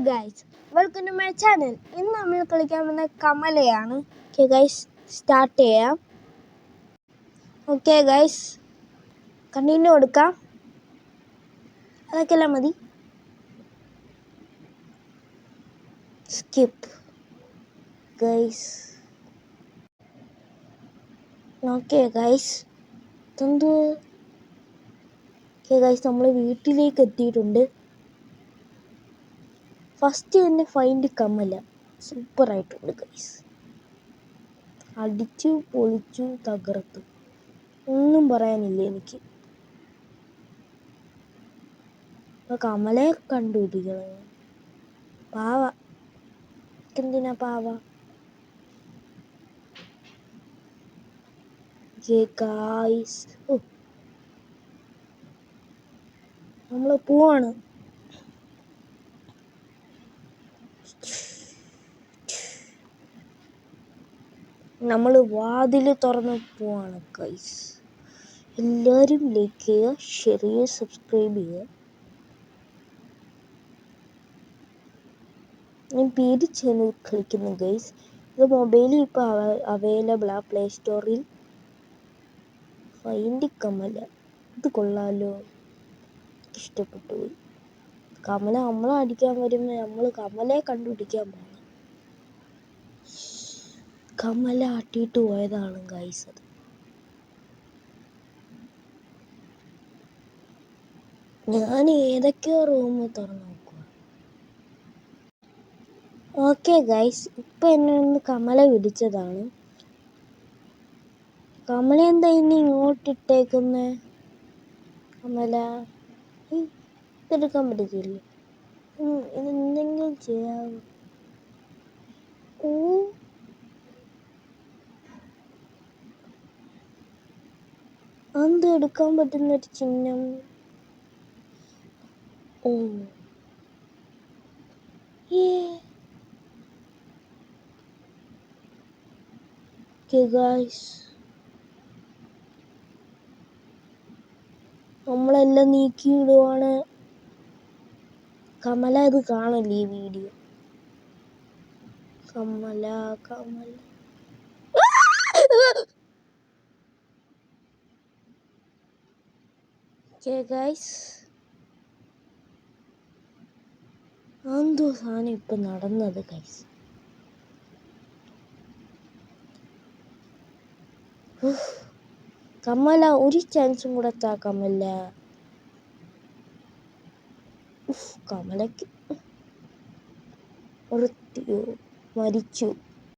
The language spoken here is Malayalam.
Guys, welcome to my channel. ഇന്ന് നമ്മൾ കളിക്കാൻ വന്ന കമലയാണ്. ഓക്കെ ഗൈസ്, സ്റ്റാർട്ട് ചെയ്യാം. ഓക്കെ ഗൈസ്, കണ്ടിന്യൂ കൊടുക്കാം. അതൊക്കെല്ലാം മതി. Skip guys. ഓക്കെ ഗൈസ്, എന്ത്? ഓക്കെ ഗൈസ്, നമ്മൾ വീട്ടിലേക്ക് എത്തിയിട്ടുണ്ട്. ഫസ്റ്റ് തന്നെ ഫൈൻഡ് കമല സൂപ്പറായിട്ടുണ്ട് ഗൈസ്. അടിച്ചു പൊളിച്ചു തകർത്തു, ഒന്നും പറയാനില്ല എനിക്ക്. അപ്പോൾ കമലയെ കണ്ടുപിടിക്കണം. പാവ, എന്തിനാ പാവ? ഗൈസ്, നമ്മൾ പോവാണ്. നമ്മൾ വാതിൽ തുറന്ന് പോവാണ് ഗൈസ്. എല്ലാവരും ലൈക്ക് ചെയ്യുക, ഷെയർ ചെയ്യുക, സബ്സ്ക്രൈബ് ചെയ്യുക. ഞാൻ പേടിച്ചാണ് കളിക്കുന്നത് ഗൈസ്. ഇത് മൊബൈലിൽ ഇപ്പോൾ അവൈലബിളാണ് പ്ലേ സ്റ്റോറിൽ. ഫൈൻഡ് കമല, ഇത് കൊള്ളാലോ, ഇഷ്ടപ്പെട്ടു പോയി. കമല നമ്മളെ അടിക്കാൻ വരുമ്പോൾ നമ്മൾ കമലയെ കണ്ടുപിടിക്കാൻ പോകണം. കമല ആട്ടിയിട്ട് പോയതാണ് ഗൈസ് അത്. ഞാൻ ഏതൊക്കെയോ റൂം തുറന്നു നോക്കുക. ഓക്കെ ഗൈസ്, ഇപ്പം എന്നെ ഒന്ന് കമല പിടിച്ചതാണ്. കമല എന്താ ഇനി ഇങ്ങോട്ടിട്ടേക്കുന്നേ? കമല, ഇതെടുക്കാൻ പറ്റത്തില്ലേ? ഇതെന്തെങ്കിലും ചെയ്യാവോ? അത് എടുക്കാൻ പറ്റുന്നൊരു ചിഹ്നം. ഗൈസ്, നമ്മളെല്ലാം നീക്കിയിടുവാണ്. കമല അത് കാണല്ലേ ഈ വീഡിയോ? കമല കമല ഗൈസ്, എന്തോ സാധനം ഇപ്പം നടന്നത് ഗൈസ്. കമല, ഒരു ചാൻസും കൂടെ താ കമല. കമലക്ക് മരിച്ചു.